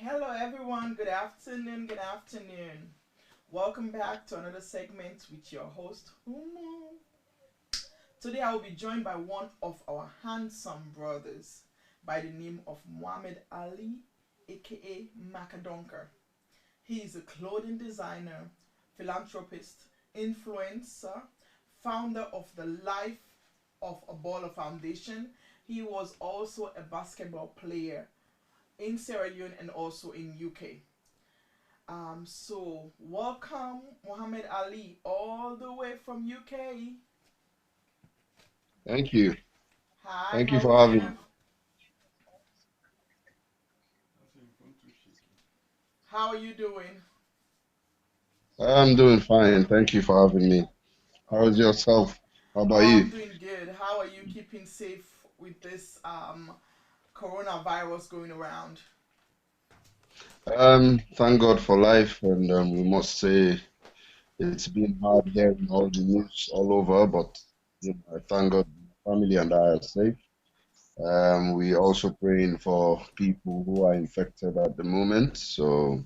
Hello, everyone. Good afternoon. Good afternoon. Welcome back to another segment with your host, Humu. Today, I will be joined by one of our handsome brothers by the name of Muhammad Ali, aka Macadonker. He is a clothing designer, philanthropist, influencer, founder of the Life of a Baller Foundation. He was also a basketball player in Sierra Leone and also in UK. So welcome Muhammad Ali all the way from UK. Thank you. Hi, Thank you how are for having me. you? How are you doing? I'm doing fine. Thank you for having me. How's Okay. yourself? How about Oh, you? I'm doing good. How are you keeping safe with this coronavirus going around? Thank God for life, and we must say it's been hard hearing all the news all over, but I thank God my family and I are safe. We also praying for people who are infected at the moment. So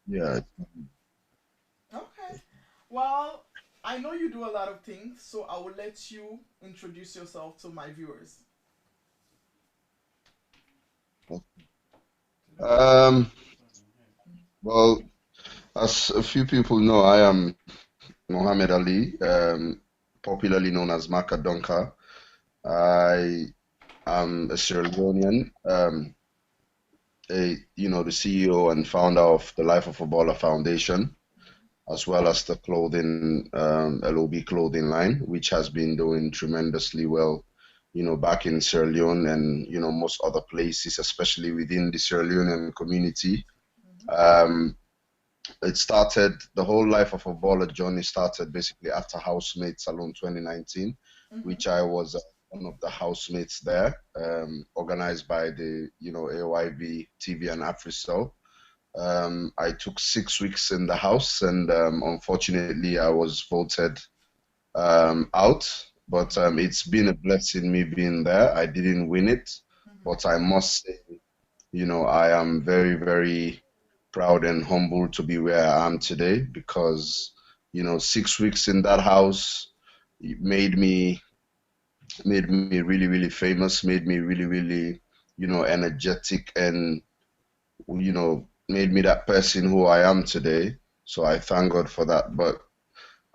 yeah, Okay. Well, I know you do a lot of things, so I will let you introduce yourself to my viewers. um, well, as a few people know, I am Mohammed Ali, popularly known as Maka Donka. I am a Sierra Leonean, the CEO and founder of the Life of a Baller Foundation, as well as the clothing LOB clothing line, which has been doing tremendously well, back in Sierra Leone and most other places, especially within the Sierra Leonean community. Mm-hmm. Um, the whole Life of a Baller journey started basically after Housemates Salon 2019, Mm-hmm. which I was one of the housemates there, organized by the, AYB TV and AfriCell. I took 6 weeks in the house, and unfortunately, I was voted out. But it's been a blessing me being there. I didn't win it, Mm-hmm. but I must say, I am very, very proud and humbled to be where I am today because, 6 weeks in that house it made me really, really famous, made me really, really, energetic and, made me that person who I am today. So I thank God for that. But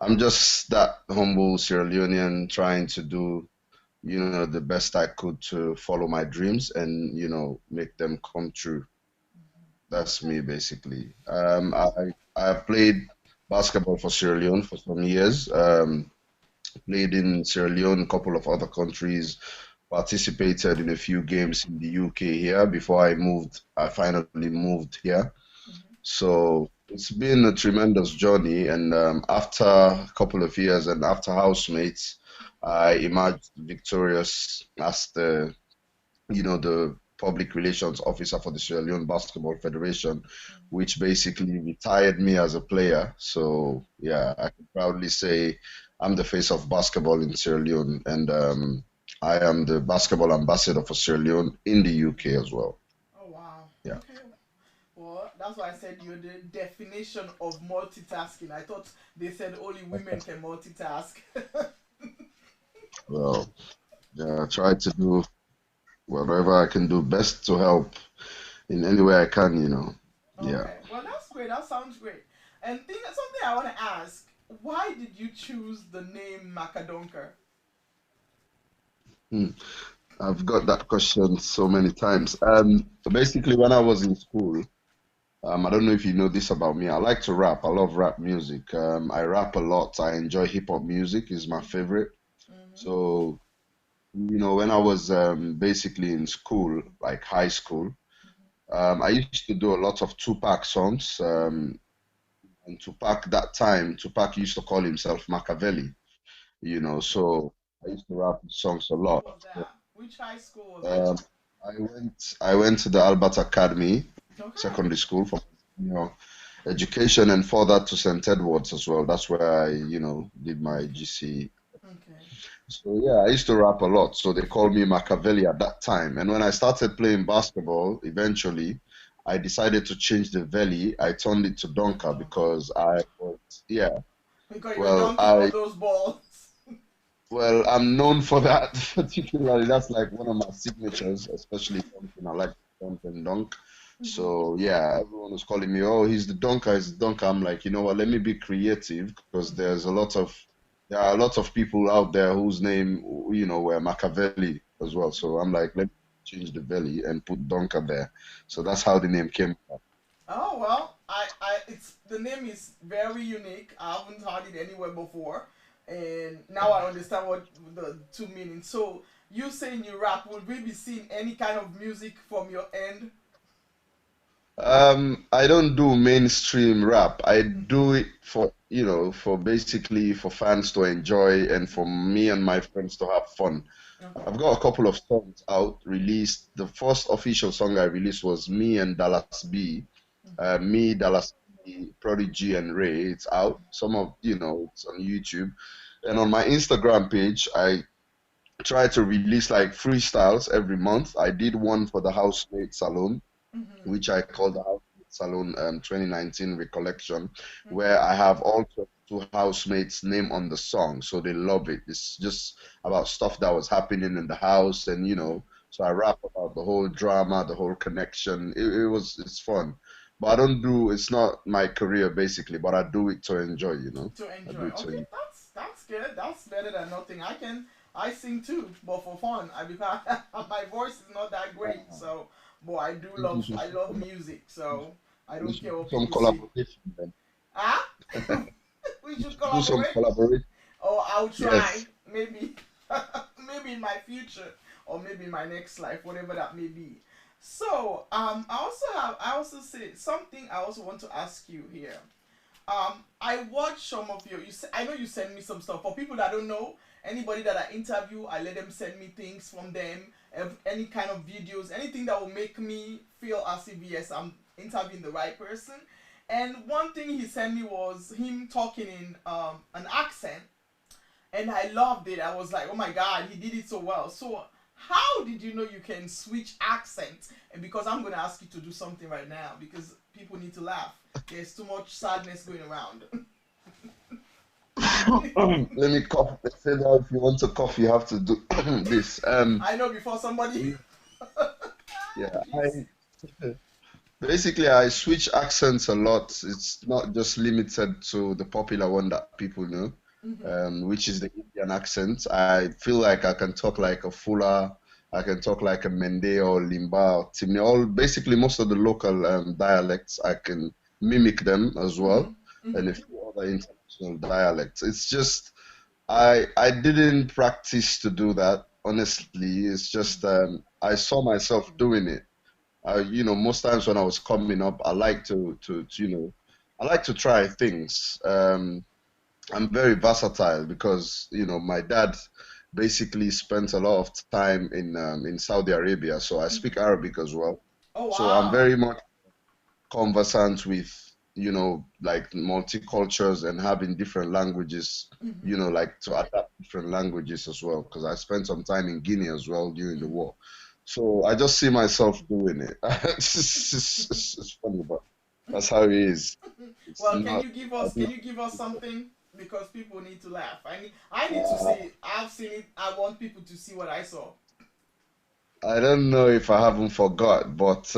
I'm just that humble Sierra Leonean trying to do, the best I could to follow my dreams and, make them come true. That's Okay. me basically. I played basketball for Sierra Leone for some years. Played in Sierra Leone, a couple of other countries, participated in a few games in the UK here before I finally moved here. Mm-hmm. So it's been a tremendous journey. And after a couple of years and after Housemates, I emerged victorious as the public relations officer for the Sierra Leone Basketball Federation, which basically retired me as a player. So yeah, I can proudly say I'm the face of basketball in Sierra Leone, and I am the basketball ambassador for Sierra Leone in the UK as well. Oh wow. Yeah. Okay. Well, that's why I said you're the definition of multitasking. I thought they said only women can multitask. Well, yeah, I try to do whatever I can do best to help in any way I can. Yeah. Okay. Well, that's great. That sounds great. And something I want to ask: why did you choose the name Macadonker? Hmm. I've got that question so many times. Basically, when I was in school, I don't know if you know this about me. I like to rap. I love rap music. I rap a lot. I enjoy hip hop music, is my favorite. Mm-hmm. So, when I was basically in school, like high school, I used to do a lot of Tupac songs. Mm-hmm. And Tupac used to call himself Machiavelli. So I used to rap his songs a Where lot. was So, that? Which high school was that? um, I went to the Albert Academy Okay. secondary school for you know education and further to St. Edward's as well. That's where I did my Okay. GC. Okay. So yeah, I used to rap a lot. So they called me Machiavelli at that time. And when I started playing basketball, eventually I decided to change the valley. I turned it to The Donka donkey. because I was, yeah, Because you're well, dunking all those balls. I'm known for that particularly. That's like one of my signatures, especially dunking. I like to dunk and dunk. Mhm. So yeah, everyone was calling me, oh, he's the dunker, he's the dunker. I'm like, you know what, let me be creative because Mhm. there are a lot of people out there whose name, were Machiavelli as well. Mhm. So I'm like, let me change the belly and put dunker there. So that's Right. how the name came about. Oh well, it's the name is very unique. I haven't heard it anywhere before, and now I understand what the two meanings. So you saying you rap? Will we be seeing any kind of music from your end? I don't do mainstream rap. I Mm-hmm. do it for basically for fans to enjoy and for Mm-hmm. me and my friends to have fun. Okay. I've got a couple of songs out released. The first official song I released was me and Dallas B. Mm-hmm. Me, Dallas B, Prodigy, and Ray. It's out. It's on YouTube. And on my Instagram page, I try to release like freestyles every month. I did one for the Housemate Salon, Mm-hmm. which I call the Housemate Salon 2019 Recollection, Mm-hmm. where I have all 22 housemates' name on the song, so they love it. It's just about stuff that was happening in the house, and so I rap about the whole drama, the whole connection. It's fun, but it's not my career basically, but I do it to enjoy. To I enjoy. do it to Okay, enjoy. that's good. That's better than nothing. I sing too, but for fun. I because my voice is not that great. So, but I think I love music. So I we don't should care do what some people say. collaboration then. Ah, we should Do some collaborate. collaboration. Or I'll try Yes. maybe, maybe in my future or maybe in my next life, whatever that may be. So I also say something I also want to ask you here. I watch some of your. I know you send me some stuff for people that don't know. Anybody that I interview, I let them send me things from them. Any kind of videos, anything that will make me feel as if yes, I'm interviewing the right person. And one thing he sent me was him talking in an accent, and I loved it. I was like, oh my god, he did it so well. So how did you know you can switch accents? And because I'm gonna ask you to do something right now because people need to laugh. There's too much sadness going around. Let me cough. They say that if you want to cough, you have to do this. I know before somebody. Yeah, Please. basically I switch accents a lot. It's not just limited to the popular one that people know, Mm-hmm. which is the Indian accent. I feel like I can talk like a Fula, I can talk like a Mende or Limba or Timni. All basically most of the local dialects I can mimic them as Mm-hmm. well, and a Mm-hmm. few other international dialects. It's just I didn't practice to do that, honestly. It's just I saw myself doing it. Most times when I was coming up, I like to try things. I'm very versatile because my dad basically spent a lot of time in Saudi Arabia, so I speak Mm-hmm. Arabic as well. Oh So I'm wow. very much conversant with like multicultures and having different languages, Mm-hmm. like to adapt different languages as well because I spent some time in Guinea as well during the Mm-hmm. war. So I just see myself doing it. It's funny, but that's how it is. It's Well, not I can don't you give us something because people need to laugh. I need to see uh, it. I've seen it. I want people to see what I saw. I don't know if I haven't forgot, but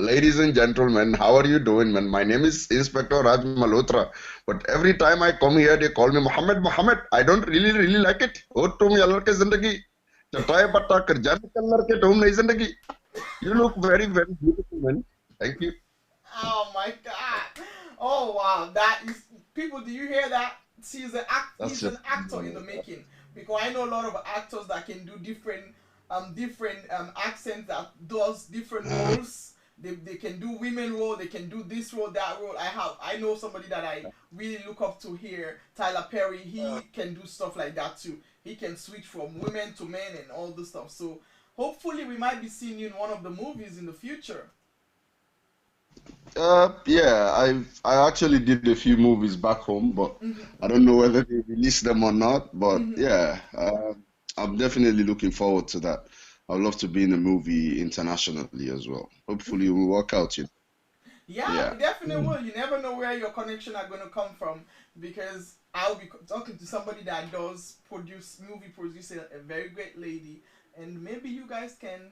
ladies and gentlemen, how are you doing, man? My name is Inspector Raj Malhotra, but every time I come here, they call me Muhammad Muhammad. I don't really, really like it. Oh, तुम यार के जिंदगी चटाई पट्टा कर जाने colour के तुम नहीं जिंदगी. You look very, very beautiful, man. Thank you. Oh my god! Oh wow! That is people. Do you hear that? That's He's an just actor in the making. Because I know a lot of actors that can do different accents that does different roles. They can do women role. They can do this role, that role. I know somebody that I really look up to here, Tyler Perry. He can do stuff like that too. He can switch from women to men and all this stuff. So hopefully we might be seeing you in one of the movies in the future. Yeah, I actually did a few movies back home, but Mm-hmm. I don't know whether they released them or not. But Mm-hmm. yeah, I'm definitely looking forward to that. I'd love to be in a movie internationally as well. Hopefully, it will work out. Yeah, Yeah. it definitely will. You never know where your connection are going to come from because I'll be talking to somebody that does produce movie producer, a very great lady, and maybe you guys can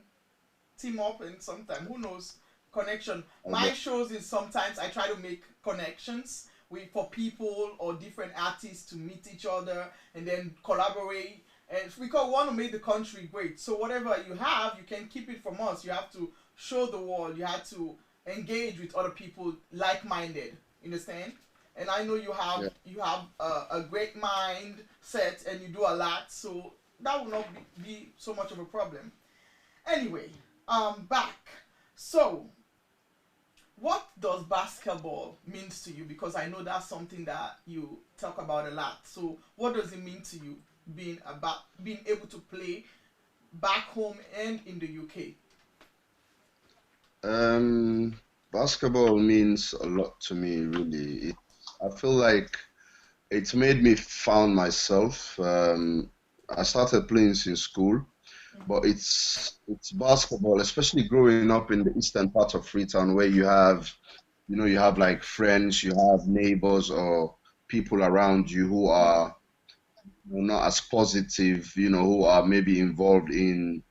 team up and sometime who knows connection. My Okay. shows is sometimes I try to make connections with for people or different artists to meet each other and then collaborate, and because we want to make the country great, so whatever you have you can keep it from us. You have to show the world, you have to engage with other people like-minded, understand? And I know Yeah. you have a great mindset and you do a lot, so that will not be so much of a problem. Anyway, back. So, what does basketball means to you? Because I know that's something that you talk about a lot. So, what does it mean to you being able to play back home and in the UK? Um, Basketball means a lot to me, really. I feel like it's made me found myself. I started playing since school, but Mm-hmm. it's basketball, especially growing up in the eastern part of Freetown, where you have like friends, you have neighbors or people around you who are not as positive, who are maybe involved in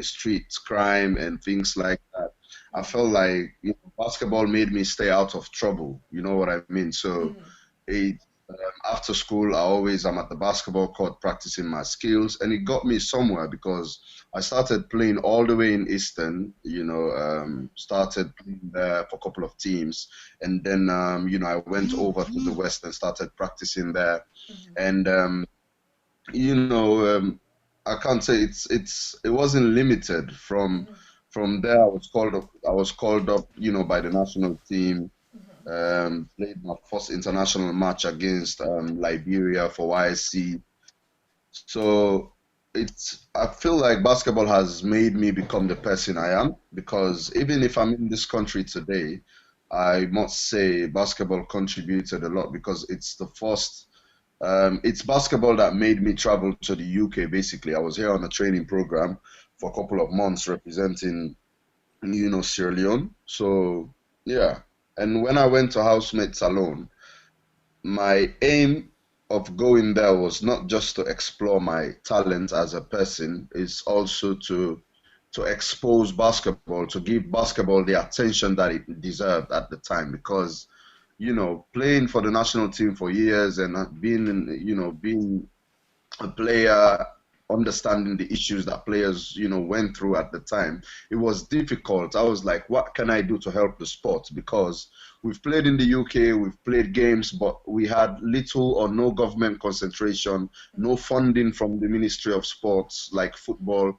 street crime and things like that. I felt Mm-hmm. like basketball made me stay out of trouble. You know what I mean? So Mm-hmm. it after school, I always am at the basketball court practicing my skills, and it got me somewhere because I started playing all the way in Eastern. Mm-hmm. Started playing there for a couple of teams, and then I went over to the West and started practicing there, Mm-hmm. and you know, I can't say it wasn't limited Mm-hmm. from there. I was called up, by the national team. Played my first international match against Liberia for YSC. So I feel like basketball has made me become the person I am because even if I'm in this country today, I must say basketball contributed a lot because it's basketball that made me travel to the UK. Basically, I was here on a training program for a couple of months representing, Sierra Leone. So yeah, and when I went to housemates alone, my aim of going there was not just to explore my talent as a person, it's also to expose basketball, to give basketball the attention that it deserved at the time because playing for the national team for years and being a player, understanding the issues that players, went through at the time, it was difficult. I was like, what can I do to help the sport? Because we've played in the UK, we've played games, but we had little or no government concentration, no funding from the Ministry of Sports like football,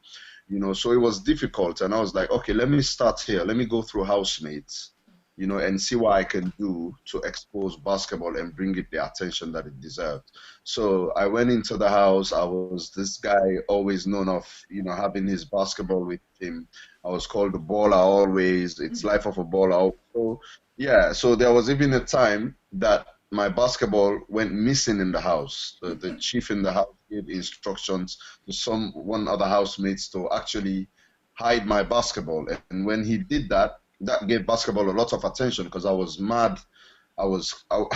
so it was difficult. And I was like, okay, let me start here. Let me go through housemates, and see what I can do to expose basketball and bring it the attention that it deserved. So I went into the house. I was this guy always known of, having his basketball with him. I was called the baller always. It's Mm-hmm. life of a baller. So yeah, so there was even a time that my basketball went missing in the house. The chief in the house gave instructions to some one other housemates to actually hide my basketball. And when he did that, that gave basketball a lot of attention because I was mad. I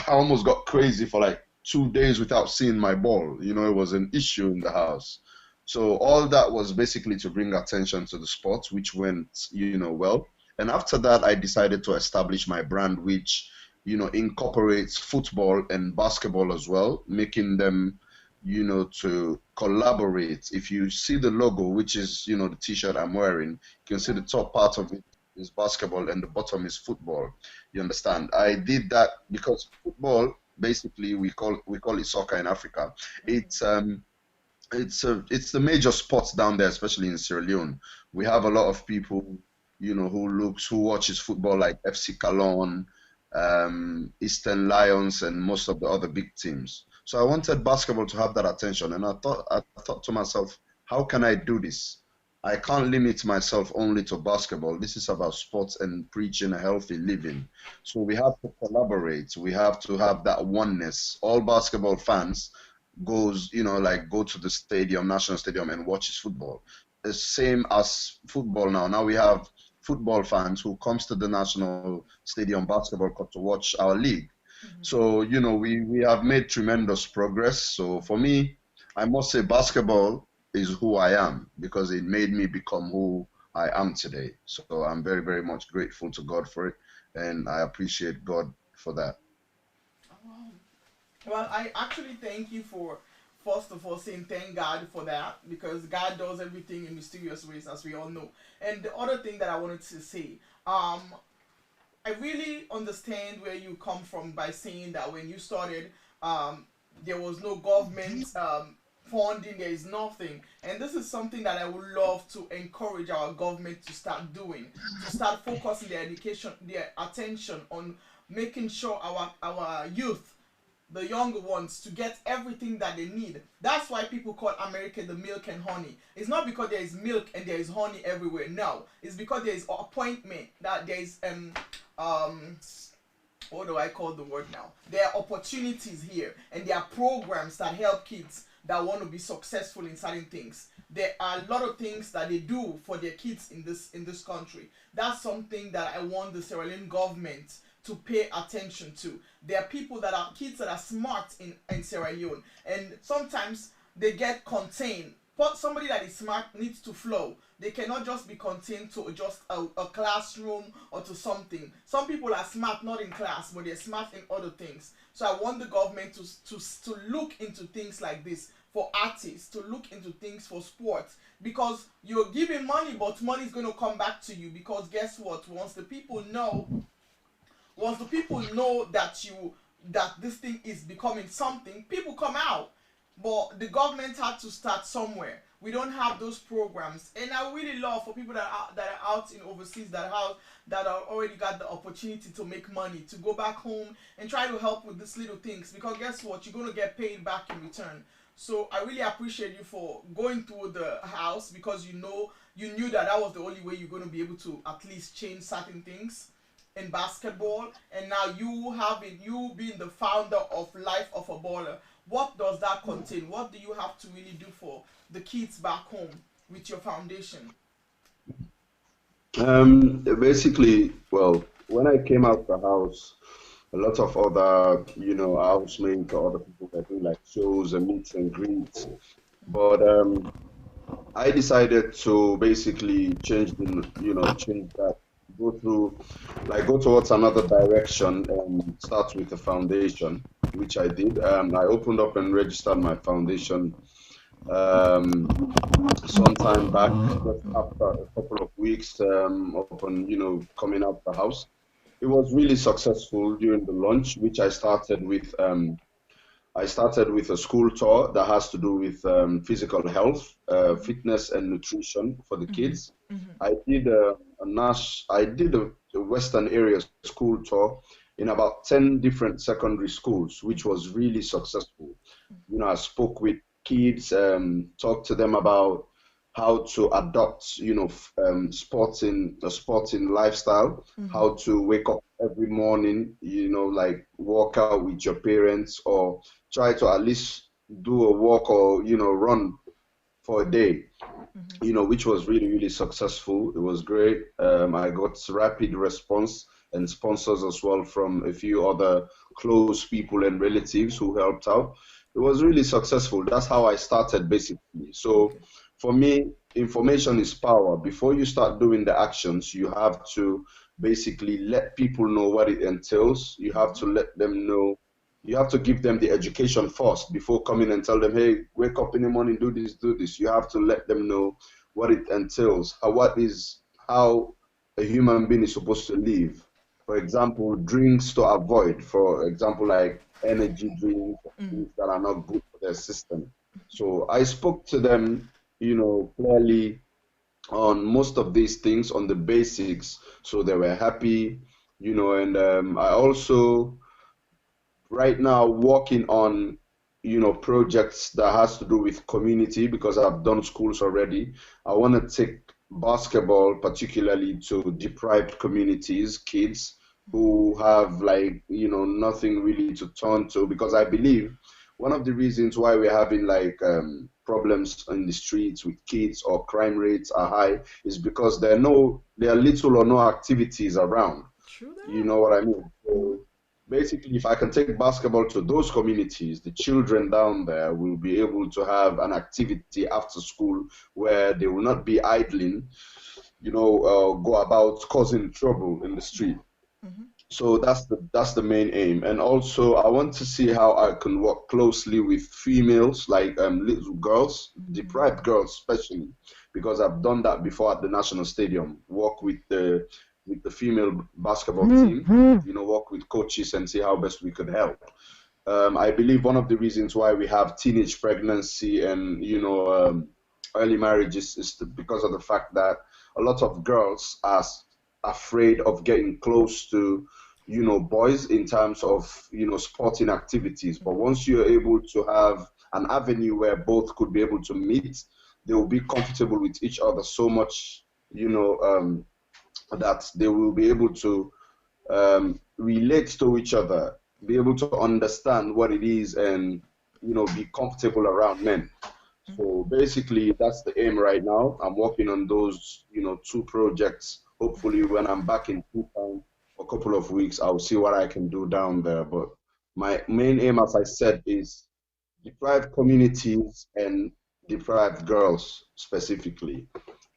almost got crazy for like 2 days without seeing my ball. It was an issue in the house. So all that was basically to bring attention to the sport, which went, well. And after that, I decided to establish my brand, which, incorporates football and basketball as well, making them, to collaborate. If you see the logo, which is, the t-shirt I'm wearing, you can see Yeah. the top part of it is basketball and the bottom is football. You understand? I did that because football, basically, we call it soccer in Africa. Mm-hmm. It's the major sports down there, especially in Sierra Leone. We have a lot of people, who watches football like FC Cologne, Eastern Lions, and most of the other big teams. So I wanted basketball to have that attention, and I thought to myself, how can I do this? I can't limit myself only to basketball. This is about sports and preaching a healthy living. So we have to collaborate. We have to have that oneness. All basketball fans go to the stadium, national stadium, and watches football. the same as football now. Now we have football fans who comes to the National Stadium Basketball Court to watch our league. Mhm. So, we have made tremendous progress. So for me, I must say basketball is who I am because it made me become who I am today. So I'm very, very much grateful to God for it, and I appreciate God for that. Wow. Well, I actually thank you for first of all saying thank God for that, because God does everything in mysterious ways, as we all know. And the other thing that I wanted to say, um, I really understand where you come from by saying that when you started, um, there was no government funding, there is nothing. And this is something that I would love to encourage our government to start doing, to start focusing their education, their attention on making sure our youth, the younger ones, to get everything that they need. That's why people call America the milk and honey. It's not because there is milk and there is honey everywhere. No, it's because there is appointment, that there is um what do I call the word now? There are opportunities here, and there are programs that help kids that want to be successful in certain things. There are a lot of things that they do for their kids in this country. That's something that I want the Sierra Leone government to pay attention to. There are people that are kids that are smart in Sierra Leone, and sometimes they get contained. But somebody that is smart needs to flow. They cannot just be contained to just a classroom or to something. Some people are smart not in class, but they're smart in other things. So I want the government to look into things like this for artists, to look into things for sports, because you're giving money, but money is going to come back to you. Because guess what? Once the people know that this thing is becoming something, people come out. But the government had to start somewhere. We don't have those programs, and I really love for people that are out in overseas, that are already got the opportunity to make money, to go back home and try to help with these little things, because guess what, you're going to get paid back in return. So I really appreciate you for going through the house, because you knew that that was the only way you're going to be able to at least change certain things in basketball. And now you being the founder of Life of a Baller, what does that contain? What do you have to really do for the kids back home with your foundation? Basically, well, when I came out the house, a lot of other, housemates or other people were doing like shows and meets and greets. But I decided to basically change that, go through, like go towards another direction and start with a foundation, which I did. I opened up and registered my foundation um, sometime back, just after a couple of weeks upon, coming out the house. It was really successful during the launch, which I started with a school tour that has to do with physical health, fitness, and nutrition for the Mm-hmm. kids. Mm-hmm. I did a Western area school tour in about 10 different secondary schools, which was really successful. I spoke with kids, talked to them about how to adopt, sporting a sporting lifestyle, Mm-hmm. how to wake up every morning, like walk out with your parents or try to at least do a walk or run for a day, Mm-hmm. which was really, really successful. It was great. I got rapid response and sponsors as well from a few other close people and relatives who helped out. It was really successful. That's how I started basically. So Okay. for me, information is power. Before you start doing the actions, you have to basically let people know what it entails. You have Mm-hmm. to let them know, you have to give them the education first before coming and tell them, hey, wake up in the morning, do this, do this. You have to let them know what it entails, how a human being is supposed to live. For example, drinks to avoid, for example, like energy drinks, Mm-hmm. things that are not good for their system. So I spoke to them, clearly on most of these things, on the basics, so they were happy, and I also right now working on projects that has to do with community because I've done schools already. I want to take basketball particularly to deprived communities, kids who have like nothing really to turn to because I believe one of the reasons why we're having like problems in the streets with kids or crime rates are high is because there are little or no activities around. True You that. know what I mean? So basically, if I can take basketball to those communities, the children down there will be able to have an activity after school where they will not be idling, go about causing trouble in the street. Hmm. So that's the main aim. And also, I want to see how I can work closely with females, like little girls, deprived girls especially, because I've done that before at the national stadium. Work with the female basketball team, work with coaches and see how best we could help. I believe one of the reasons why we have teenage pregnancy and early marriages is because of the fact that a lot of girls are afraid of getting close to boys in terms of sporting activities. But once you're able to have an avenue where both could be able to meet, they will be comfortable with each other so much, that they will be able to relate to each other, be able to understand what it is, and be comfortable around men. So basically, that's the aim right now. I'm working on those, two projects. Hopefully, when I'm back in Japan for a couple of weeks, I'll see what I can do down there. But my main aim, as I said, is deprived communities and deprived girls specifically.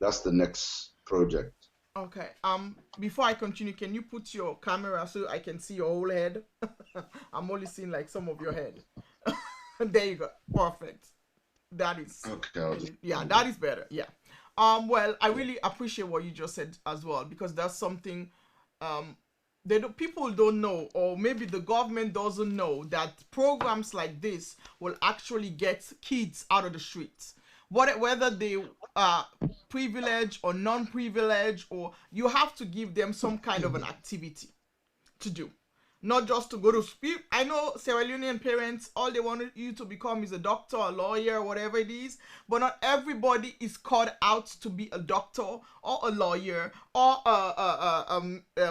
That's the next project. Okay. Before I continue, can you put your camera so I can see your whole head? I'm only seeing like some of your head. There you go. Perfect. That is, Okay, I'll just yeah, do that is better. Yeah. Well, I that. really appreciate what you just said as well, because that's something um people don't know, or maybe the government doesn't know, that programs like this will actually get kids out of the streets, whether they are privileged or non-privileged, or you have to give them some kind of an activity to do, not just to go to school. I know Sierra Leonean parents, all they want you to become is a doctor, a lawyer, whatever it is, but not everybody is called out to be a doctor or a lawyer or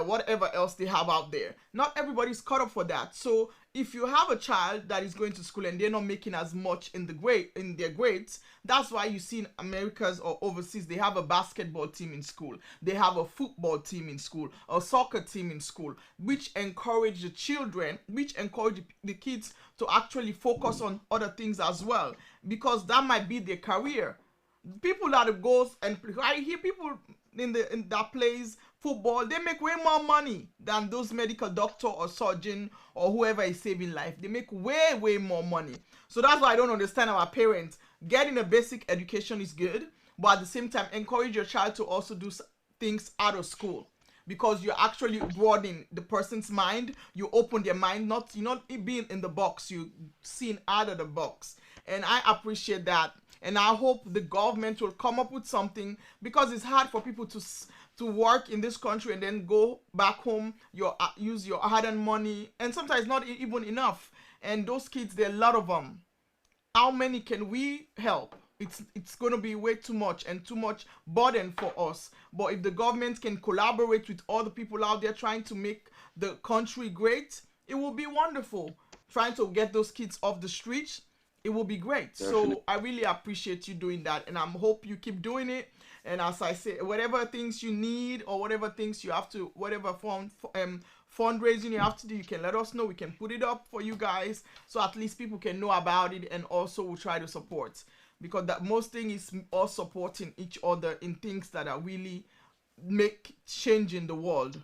whatever else they have out there. Not everybody's cut up for that. So if you have a child that is going to school and they're not making as much in their grades, that's why you see in Americas or overseas they have a basketball team in school, they have a football team in school, a soccer team in school, which encourage the children, which encourage the kids to actually focus on other things as well, because that might be their career. People that goes and I hear people in that plays football, they make way more money than those medical doctor or surgeon or whoever is saving life. They make way more money. So that's why I don't understand our parents. Getting a basic education is good, but at the same time encourage your child to also do things out of school, because you're actually broadening the person's mind. You open their mind, not you not being in the box, you seeing out of the box. And I appreciate that, and I hope the government will come up with something, because it's hard for people to work in this country and then go back home, your use your hard-earned money, and sometimes not even enough. And those kids, there are a lot of them. How many can we help? It's going to be way too much and too much burden for us. But if the government can collaborate with all the people out there trying to make the country great, it will be wonderful. Trying to get those kids off the streets, it will be great. Definitely. So I really appreciate you doing that, and I hope you keep doing it. And as I say, whatever things you need or whatever things you have to, whatever fundraising you have to do, you can let us know. We can put it up for you guys, so at least people can know about it, and also we'll try to support, because that most thing is us supporting each other in things that are really make change in the world,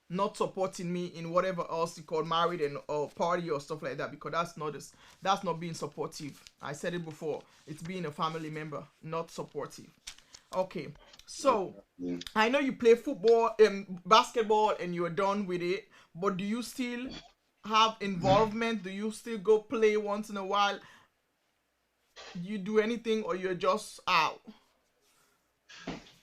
not supporting me in whatever else you call married and or party or stuff like that, because that's not being supportive. I said it before, it's being a family member, not supportive. Okay, so Yeah. I know you play football and basketball and you're done with it, but do you still have involvement? Do you still go play once in a while? Do you do anything, or you're just out?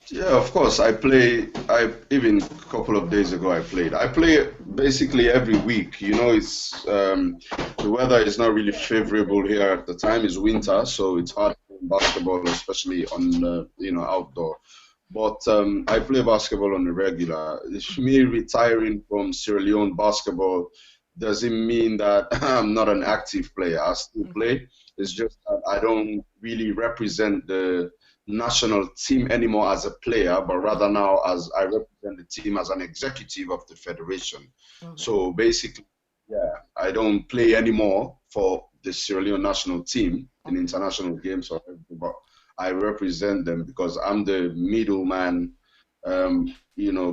Yeah, of course. I play. I even a couple of days ago I played. I play basically every week. It's the weather is not really favorable here at the time. It's winter, so it's hard to play basketball, especially on the outdoor. But I play basketball on the regular. It's me retiring from Sierra Leone basketball. doesn't mean that I'm not an active player. I still Okay. play. It's just that I don't really represent the national team anymore as a player, but rather Okay. now as I represent the team as an executive of the federation. Okay. So basically, yeah, I don't play anymore for the Sierra Leone national team in Okay. international games or everything, but I represent them because I'm the middleman,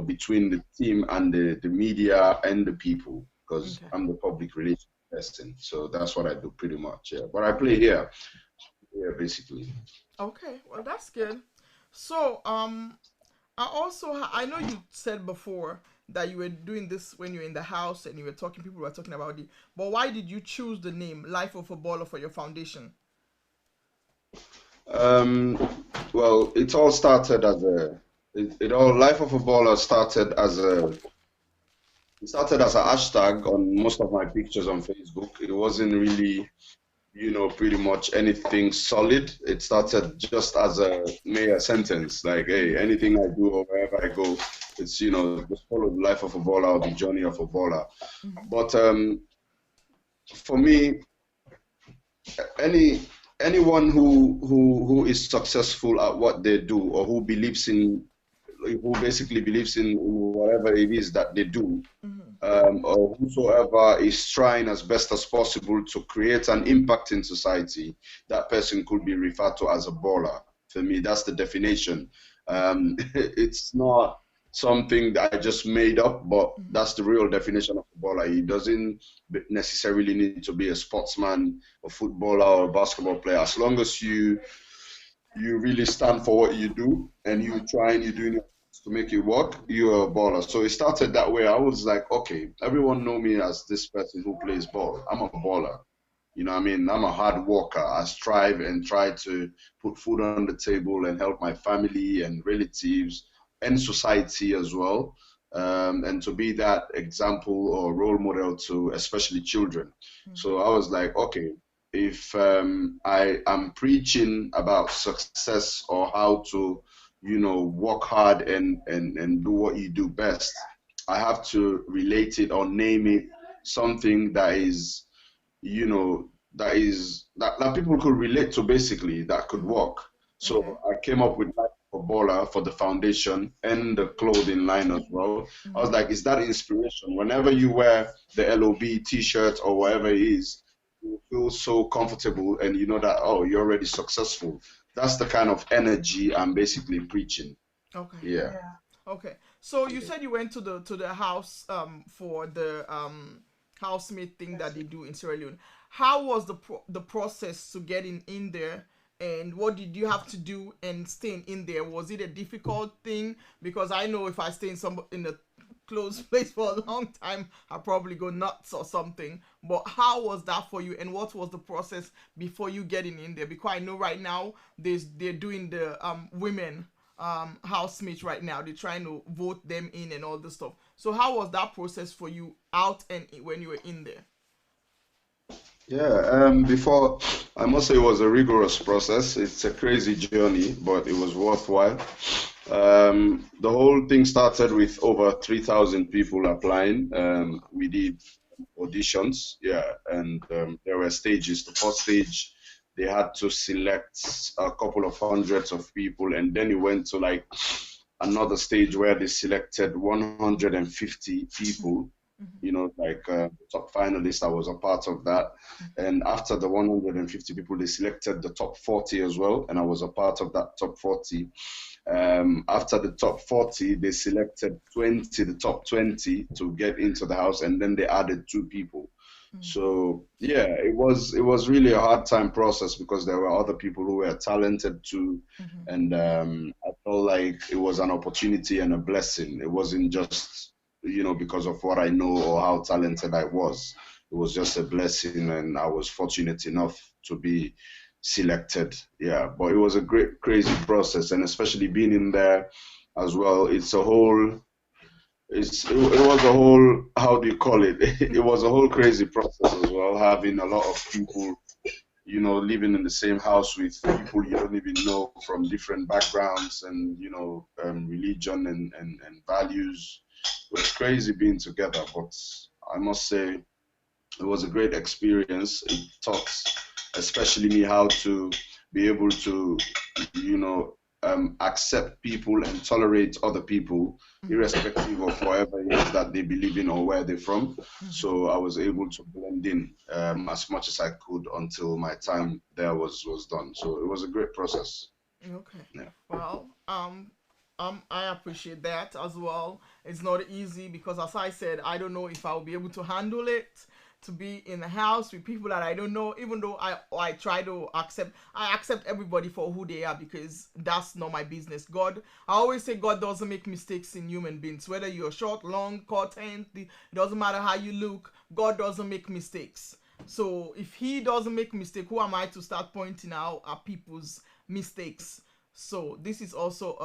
between the team and the media and the people, because Okay. I'm the public relations person. So that's what I do pretty much. Yeah, but I play Okay. here basically. Okay. Well, that's good. So, I also I know you said before that you were doing this when you were in the house and you were talking. People were talking about it. But why did you choose the name Life of a Baller for your foundation? Um, well, it all started as a it all Life of a Baller started as a hashtag on most of my pictures on Facebook. It wasn't really pretty much anything solid. It started just as a mere sentence, like, hey, Mm-hmm. anything I do or wherever I go, it's, just follow the life of a baller or the journey of a baller. Mm-hmm. But for me, any anyone who is successful at what they do or who basically believes in whatever it is that they do, Mm-hmm. or whosoever is trying as best as possible to create an impact in society, that person could be referred to as a baller. For me, that's the definition. Okay. It's not something that I just made up, but Mm-hmm. that's the real definition of a baller. He doesn't necessarily need to be a sportsman, a footballer, or a basketball player. As long as you really stand for what you do and Mm-hmm. you try and you're doing your best to make it work, you're a baller. So it started that way. I was like, okay, everyone know me as this person who plays ball. I'm a baller. You know what I mean? I'm a hard worker. I strive and try to put food on the table and help my family and relatives and society as well. And to be that example or role model to especially children. Mm-hmm. So I was like, okay, if I am preaching about success or how to, work hard and do what you do best, I have to relate it or name it something that is that people could relate to, basically, that could Mm-hmm. work. Okay. So I came up with Life for Baller for the foundation and the clothing line as well. I was Mm-hmm. like, is that inspiration? Whenever you wear the LOB t-shirt or whatever it is, you feel so comfortable and you know that, oh, you're already successful. That's the kind of energy I'm basically preaching. Okay. Yeah. Okay. So you Yeah. said you went to the house for the housemate thing that they do in Sierra Leone. How was the process to getting in there, and what did you have to do and staying in there? Was it a difficult thing? Because I know if I stay in a closed place for a long time, I probably go nuts or something. But how was that for you, and what was the process before you getting in there? Because I know right now they're doing the women housemates right now. They're trying to vote them in and all this stuff. So how was that process for you out and when you were in there? Yeah, before I must say it was a rigorous process. It's a crazy journey, but it was worthwhile. The whole thing started with over 3,000 people applying. Wow. We did auditions, yeah, and there were stages. The first stage, they had to select a couple of hundreds of people, and then it went to like another stage where they selected 150 people, Mm-hmm. like top finalists. I was a part of that. And after the 150 people, they selected the top 40 as well, and I was a part of that top 40. After the top 40, they selected 20, the top 20 to get into the house, and then they added two people. So yeah, it was really a hard time process because there were other people who were talented too, Mm-hmm. and I felt like it was an opportunity and a blessing. It wasn't just because of what I know or how talented I was. It was just a blessing, and I was fortunate enough to be selected. Yeah, but it was a great, crazy process, and especially being in there as well. It was a whole, how do you call it? It was a whole crazy process as well, having a lot of people, living in the same house with people you don't even know from different backgrounds and, religion and values. It was crazy being together, but I must say, It was a great experience. It taught, especially me, how to be able to, you know, accept people and tolerate other people, Mm-hmm. irrespective of whatever it is that they believe in or where they're from. Mm-hmm. So I was able to blend in as much as I could until my time there was done. So it was a great process. Okay. Yeah. Well, I appreciate that as well. It's not easy because, as I said, I don't know if I'll be able to handle it. To be in the house with people that I don't know, even though I try to accept, I accept everybody for who they are because that's not my business. God, I always say God doesn't make mistakes in human beings. Whether you're short, long, content, it doesn't matter how you look. God doesn't make mistakes. So if He doesn't make mistake, who am I to start pointing out at people's mistakes? So this is also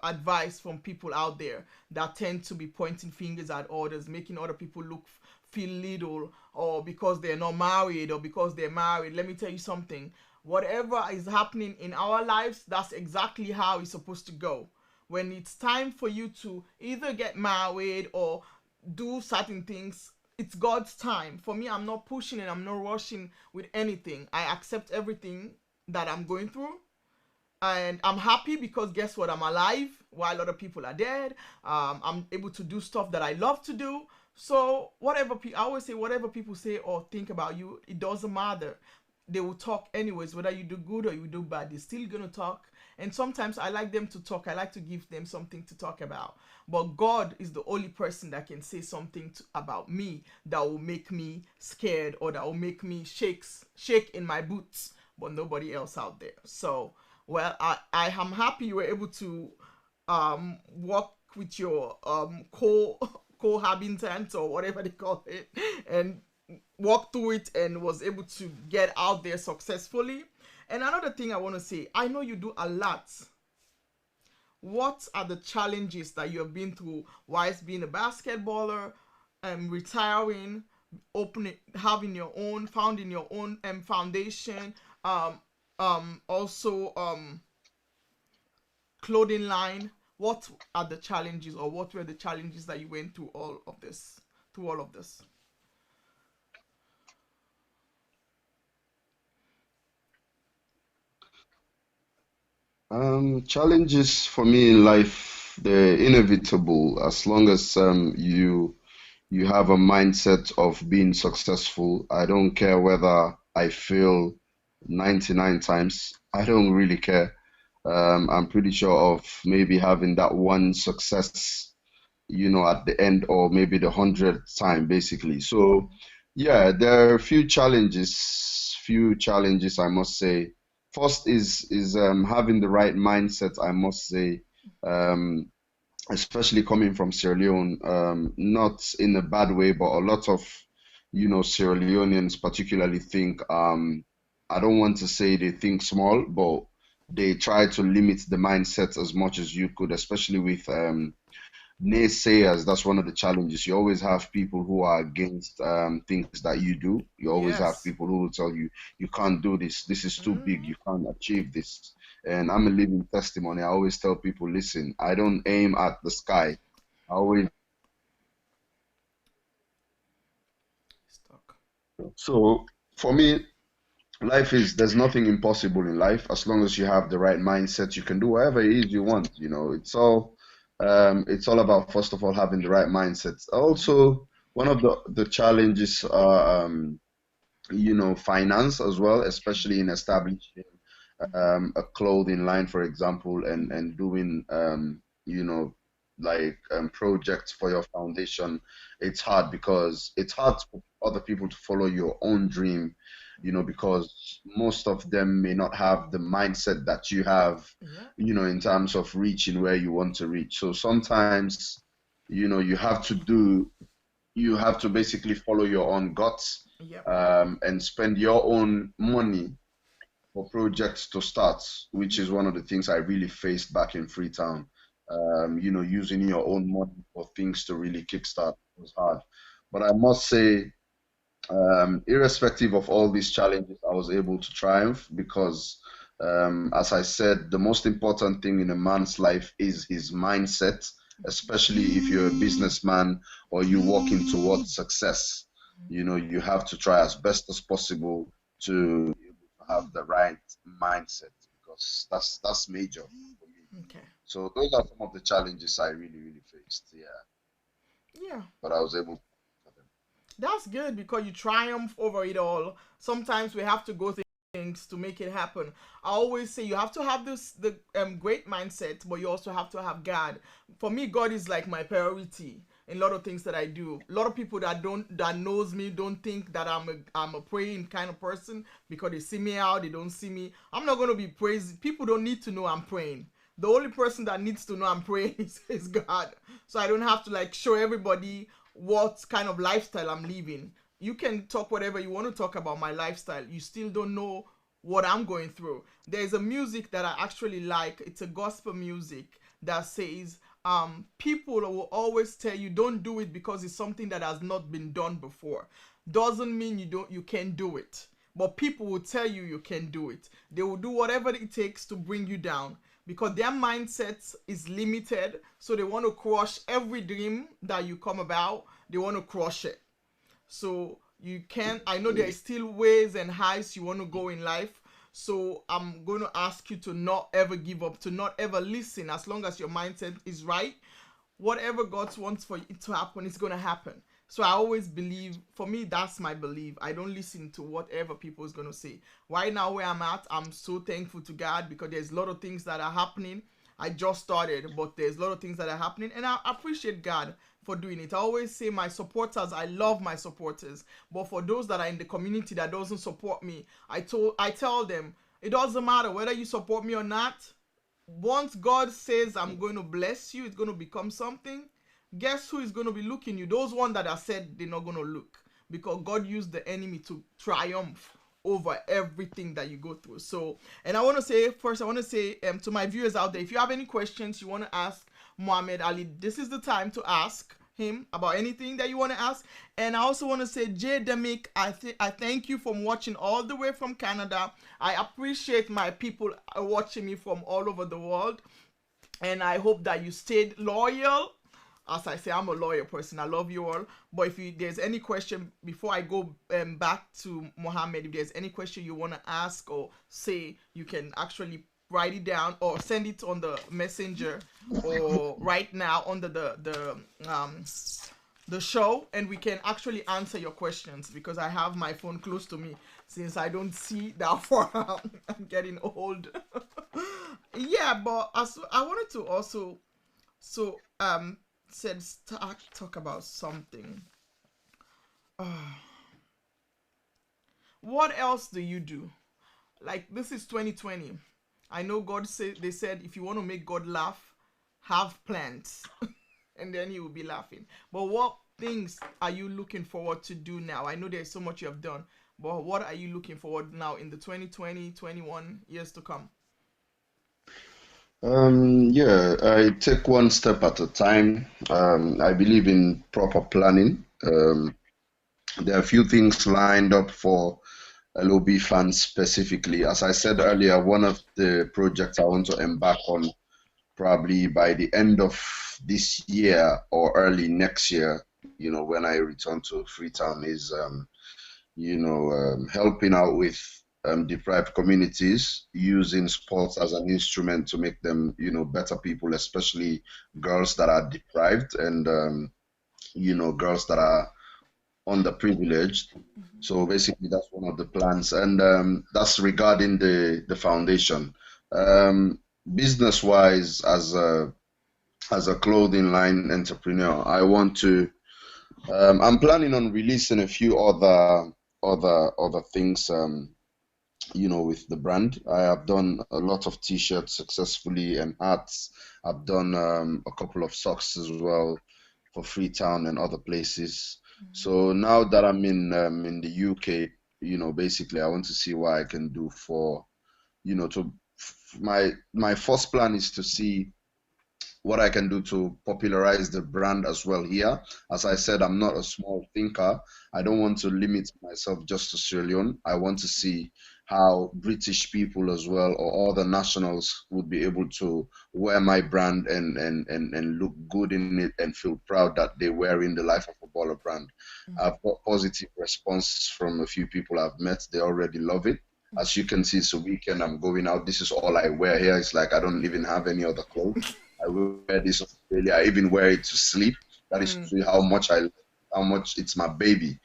advice from people out there that tend to be pointing fingers at others, making other people look feel little, or because they're not married or because they're married. Let me tell you something. Whatever is happening in our lives, that's exactly how it's supposed to go. When it's time for you to either get married or do certain things, it's God's time. For me, I'm not pushing and I'm not rushing with anything. I accept everything that I'm going through, and I'm happy because guess what? I'm alive while other people are dead. I'm able to do stuff that I love to do. So whatever I always say, whatever people say or think about you, it doesn't matter. They will talk anyways, whether you do good or you do bad. They're still gonna talk. And sometimes I like them to talk. I like to give them something to talk about. But God is the only person that can say something about me that will make me scared or that will make me shake in my boots. But nobody else out there. So well, I am happy you were able to work with your cohabitant or whatever they call it, and walk through it and was able to get out there successfully. And another thing I want to say, I know you do a lot. What are the challenges that you have been through whilst being a basketballer, retiring, opening, having your own, founding your own foundation, um, also clothing line? What are the challenges, or what were the challenges that you went through all of this? Through all of this. Challenges for me in life, they're inevitable as long as you have a mindset of being successful. I don't care whether I fail 99 times. I don't really care. I'm pretty sure of maybe having that one success, at the end, or maybe the 100th time, basically. So, yeah, there are a few challenges, I must say. First is having the right mindset, I must say. Um, Especially coming from Sierra Leone, not in a bad way, but a lot of, Sierra Leoneans particularly think, I don't want to say they think small, but they try to limit the mindset as much as you could, especially with naysayers. That's one of the challenges. You always have people who are against things that you do. You always have Yes. people who will tell you, you can't do this. This is too big. Mm-hmm. You can't achieve this. And I'm a living testimony. I always tell people, listen, I don't aim at the sky. I always Stuck. so for me, life is there's nothing impossible in life as long as you have the right mindset. You can do whatever it is you want. It's all about first of all having the right mindset. Mm-hmm. Also, one of the challenges are finance as well, especially in establishing Mm-hmm. a clothing line, for example, and Mm-hmm. doing you know like projects for your foundation. It's hard because it's hard for other people to follow your own dream, because most of them may not have the mindset that you have, Yeah. in terms of reaching where you want to reach. So sometimes, you have to basically follow your own guts, Yep. and spend your own money for projects to start, which is Mm-hmm. one of the things I really faced back in Freetown. Using your own money for things to really kickstart was hard. But I must say, irrespective of all these challenges, I was able to triumph because, as I said, the most important thing in a man's life is his mindset. especially if you're a businessman or you're working towards success. You have to try as best as possible to have the right mindset because that's major for me. Okay. So those are some of the challenges I really, really faced. Yeah, Yeah. but I was able to conquer them. That's good because you triumph over it all. Sometimes we have to go through things to make it happen. I always say you have to have the great mindset, but you also have to have God. For me, God is like my priority in a lot of things that I do. A lot of people that knows me don't think that I'm a praying kind of person because they see me out, they don't see me. I'm not gonna be praising. People don't need to know I'm praying. The only person that needs to know I'm praying is God. So I don't have to like show everybody what kind of lifestyle I'm living. You can talk whatever you want to talk about my lifestyle. You still don't know what I'm going through. There's a music that I actually like. It's a gospel music that says, people will always tell you don't do it because it's something that has not been done before. Doesn't mean you can't do it. But people will tell you you can do it. They will do whatever it takes to bring you down because their mindset is limited. So they want to crush every dream that you come about. They want to crush it. So you can, I know there is still ways and heights you want to go in life. So I'm going to ask you to not ever give up, to not ever listen. As long as your mindset is right, whatever God wants for it to happen is going to happen. So I always believe, for me, that's my belief. I don't listen to whatever people is going to say. Right now, where I'm at, I'm so thankful to God because there's a lot of things that are happening. I just started, but there's a lot of things that are happening, and I appreciate God for doing it. I always say my supporters, I love my supporters, but for those that are in the community that doesn't support me, I tell them it doesn't matter whether you support me or not. Once God says I'm going to bless you, it's going to become something. Guess who is going to be looking you? Those ones that are said they're not going to look because God used the enemy to triumph over everything that you go through. So, and I want to say first, I want to say to my viewers out there, if you have any questions you want to ask Muhammad Ali, this is the time to ask him about anything that you want to ask. And I also want to say, Jay Demick, I thank you for watching all the way from Canada. I appreciate my people watching me from all over the world, and I hope that you stayed loyal. As I say, I'm a loyal person. I love you all. But if there's any question before I go back to Mohammed, if there's any question you want to ask or say, you can actually write it down or send it on the messenger or right now under the show, and we can actually answer your questions because I have my phone close to me since I don't see that far. I'm getting old. Yeah, but I wanted to also so said talk about something. What else do you do? Like this is 2020. I know God said they said if you want to make God laugh, have plans, and then He will be laughing. But what things are you looking forward to do now? I know there's so much you have done, but what are you looking forward now in the 2020, 21 years to come? Yeah, I take one step at a time. I believe in proper planning. There are a few things lined up for LOB fans specifically. As I said earlier, one of the projects I want to embark on probably by the end of this year or early next year, when I return to Freetown is helping out with deprived communities using sports as an instrument to make them, better people, especially girls that are deprived and, girls that are underprivileged. So basically, that's one of the plans, and that's regarding the foundation. Um, Business-wise, as a clothing line entrepreneur, I'm planning on releasing a few other things. With the brand. I have done a lot of t-shirts successfully and hats. I've done a couple of socks as well for Freetown and other places. So now that I'm in the UK, basically I want to see what I can do for, to my first plan is to see what I can do to popularize the brand as well here. As I said, I'm not a small thinker. I don't want to limit myself just to Sierra Leone. I want to see, how British people as well or other nationals would be able to wear my brand and look good in it and feel proud that they wear in the Life of a Baller brand. I've got positive responses from a few people I've met. They already love it. As you can see, it's a weekend. I'm going out. This is all I wear here. It's like I don't even have any other clothes. I will wear this on daily. I even wear it to sleep. That is to Mm. see how much it's my baby.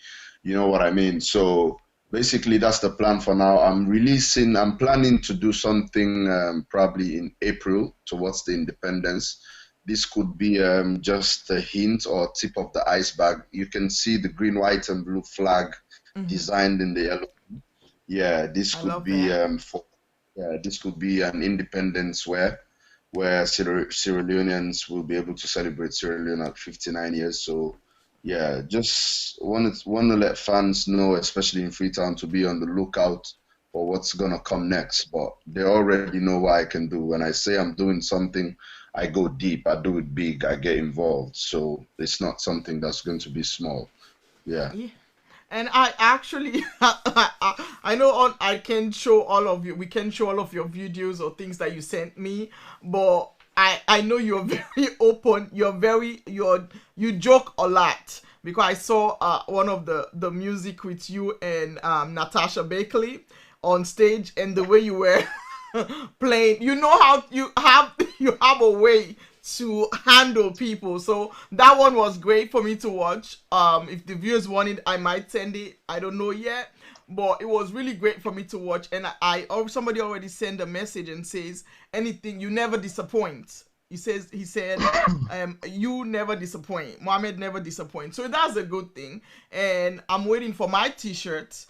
You know what I mean? So basically, that's the plan for now. I'm planning to do something probably in April towards the independence. This could be just a hint or tip of the iceberg. You can see the green, white, and blue flag Hmm. designed in the yellow. Yeah, I love that. this could be an independence where Sierra Leoneans will be able to celebrate Sierra Leone at 59 years. So yeah, just want to let fans know, especially in Freetown, to be on the lookout for what's gonna come next. But they already know what I can do. When I say I'm doing something, I go deep, I do it big, I get involved. So it's not something that's going to be small. Yeah. Yeah. And I actually, I know I can show all of you. We can show all of your videos or things that you sent me, but I know you're very open. You joke a lot because I saw one of the music with you and Natasha Bakley on stage, and the way you were playing, you know how you have a way to handle people. So that one was great for me to watch. If the viewers want it, I might send it. I don't know yet, but it was really great for me to watch. And somebody already sent a message and says anything you never disappoint. He said you never disappoint. Mohammed never disappoint. So that's a good thing. And I'm waiting for my t-shirt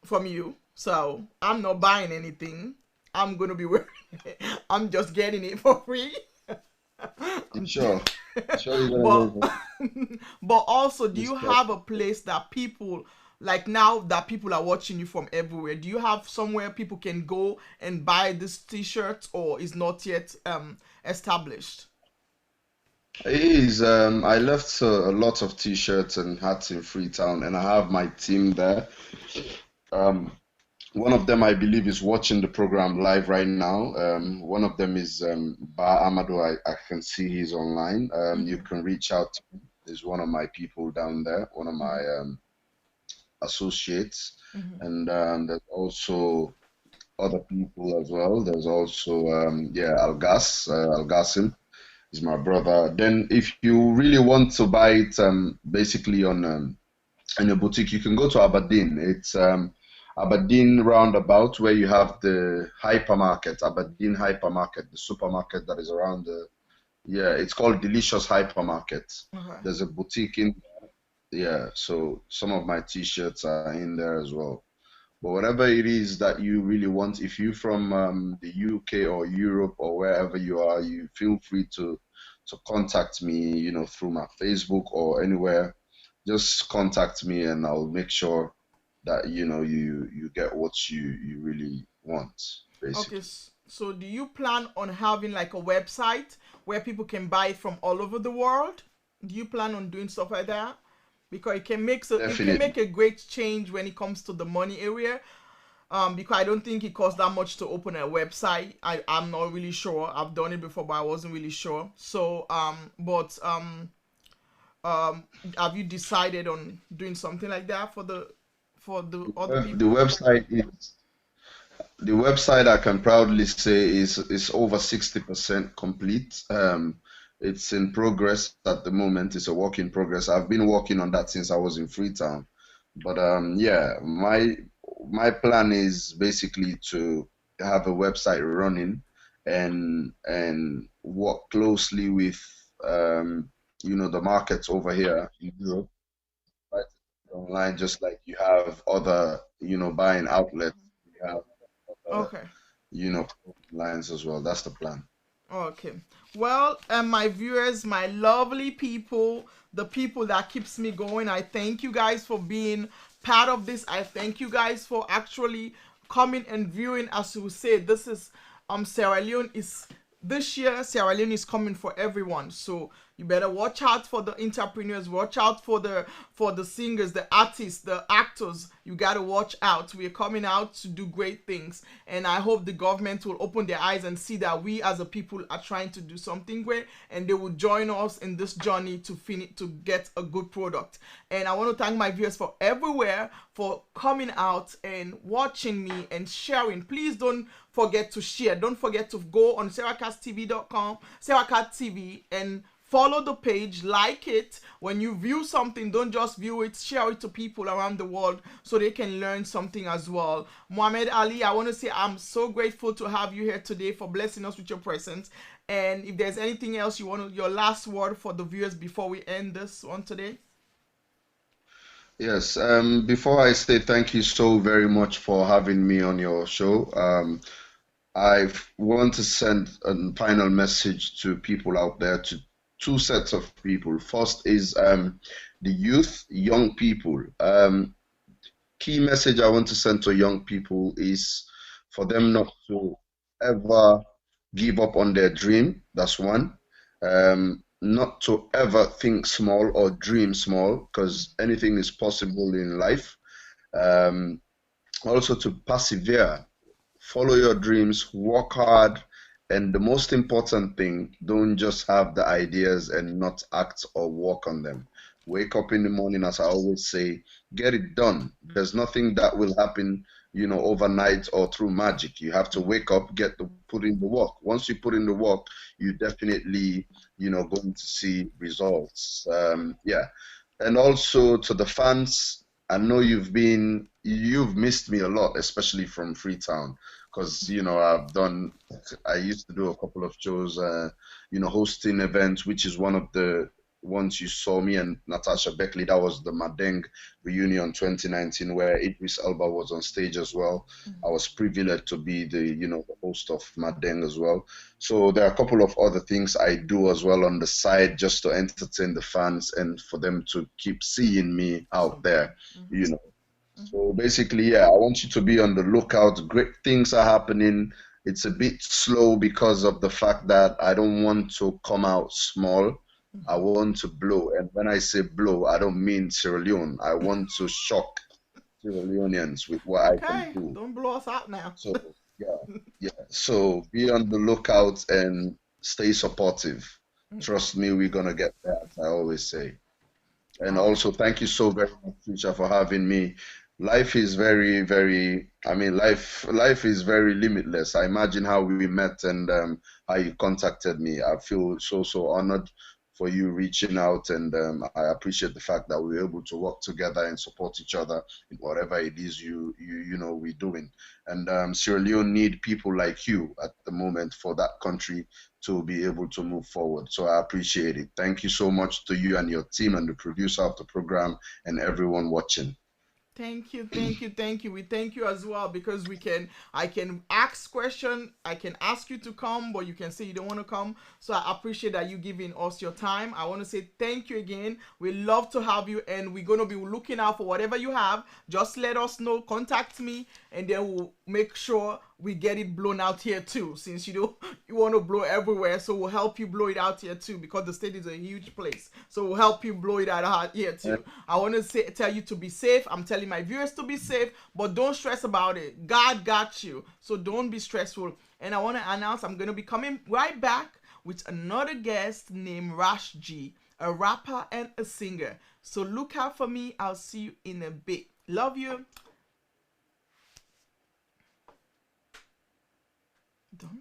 from you. So I'm not buying anything. I'm gonna be wearing it. I'm just getting it for free. Sure. Sure you're gonna but get it. but also, do This you stuff. have a place that people like now that people are watching you from everywhere? Do you have somewhere people can go and buy this T-shirt, or is not yet established? It is. I left a lot of t-shirts and hats in Freetown, and I have my team there. Um, one of them, I believe, is watching the program live right now. One of them is Ba Amadou. I can see he's online. You Mm-hmm. can reach out to him. He's one of my people down there, one of my Mm-hmm. associates. Mm-hmm. And there's also other people as well. There's also, yeah, Al Gassim is my brother. Then, if you really want to buy it, basically on in a boutique, you can go to Aberdeen. It's Aberdeen roundabout where you have the hypermarket, Aberdeen hypermarket, the supermarket that is around the. Yeah, it's called Delicious Hypermarket. Okay. There's a boutique in. Yeah, so some of my t-shirts are in there as well. But whatever it is that you really want, if you're from the UK or Europe or wherever you are, you feel free to contact me, through my Facebook or anywhere. Just contact me and I'll make sure that you get what you really want, Okay. basically. So do you plan on having like a website where people can buy it from all over the world? Do you plan on doing stuff like that? Because it can Definitely. make a great change when it comes to the money area. Because I don't think it costs that much to open a website. I'm not really sure. I've done it before, but I wasn't really sure. So but um, have you decided on doing something like that for the other The people? website is The website I can proudly say is over 60% complete. It's in progress at the moment. It's a work in progress. I've been working on that since I was in Freetown. But yeah, my plan is basically to have a website running and work closely with the markets over here in Europe, right? Online, just like you have other buying outlets. You have other Okay. lines as well. That's the plan. Okay. Well, my viewers, my lovely people, the people that keeps me going, I thank you guys for being part of this. I thank you guys for actually coming and viewing. As you say, this is Sierra Leone is this year. Sierra Leone is coming for everyone. So You better watch out for the entrepreneurs, watch out for the singers, the artists, the actors. You gotta watch out. We're coming out to do great things. And I hope the government will open their eyes and see that we as a people are trying to do something great, and they will join us in this journey to finish to get a good product. And I want to thank my viewers for everywhere for coming out and watching me and sharing. Please don't forget to share. Don't forget to go on SierraCastTV.com, SierraCast TV, and follow the page, like it. When you view something, don't just view it, share it to people around the world so they can learn something as well. Muhammad Ali, I want to say I'm so grateful to have you here today for blessing us with your presence. And if there's anything else you want to, your last word for the viewers before we end this one today. Yes, before I say thank you so very much for having me on your show, I want to send a final message to people out there, to two sets of people. First is the youth, young people. Key message I want to send to young people is for them not to ever give up on their dream. That's one. Not to ever think small or dream small, because anything is possible in life. Um, Also to persevere, follow your dreams, work hard, and the most important thing, don't just have the ideas and not act or work on them. Wake up in the morning, as I always say, get it done. There's nothing that will happen, overnight or through magic. You have to wake up, put in the work. Once you put in the work, you definitely, going to see results. Yeah. And also to the fans, I know you've missed me a lot, especially from Freetown, because I used to do a couple of shows, hosting events, which is one of the ones you saw me and Natasha Beckley. That was the Madeng reunion 2019, where Idris Elba was on stage as well. I was privileged to be the host of Madeng as well. So there are a couple of other things I do as well on the side, just to entertain the fans and for them to keep seeing me out So good. there, you know. So basically, yeah, I want you to be on the lookout. Great things are happening. It's a bit slow because of the fact that I don't want to come out small. I want to blow. And when I say blow, I don't mean Sierra Leone. I want to shock Sierra Leoneans with what I can Okay, do. don't blow us out now. So, yeah, yeah. So be on the lookout and stay supportive. Okay. Trust me, we're gonna get there, as I always say. And All also, thank you so very much, Trisha, for having me. Life is very, very, I mean, life is very limitless. I imagine how we met and how you contacted me. I feel so honored for you reaching out, and I appreciate the fact that we were able to work together and support each other in whatever it is we're doing. And Sierra Leone need people like you at the moment for that country to be able to move forward. So I appreciate it. Thank you so much to you and your team and the producer of the program and everyone watching. Thank you, thank you, thank you. We thank you as well because I can ask question, I can ask you to come, but you can say you don't want to come. So I appreciate that you giving us your time. I want to say thank you again. We love to have you, and we're gonna be looking out for whatever you have. Just let us know, contact me, and then we'll make sure we get it blown out here too. Since you want to blow everywhere, so we'll help you blow it out here too because the state is a huge place. So we'll help you blow it out here too. I want to tell you to be safe. I'm telling my viewers to be safe, but don't stress about it. God got you, so don't be stressful. And I want to announce I'm gonna be coming right back with another guest named Rash G, a rapper and a singer. So look out for me. I'll see you in a bit. Love you. Done.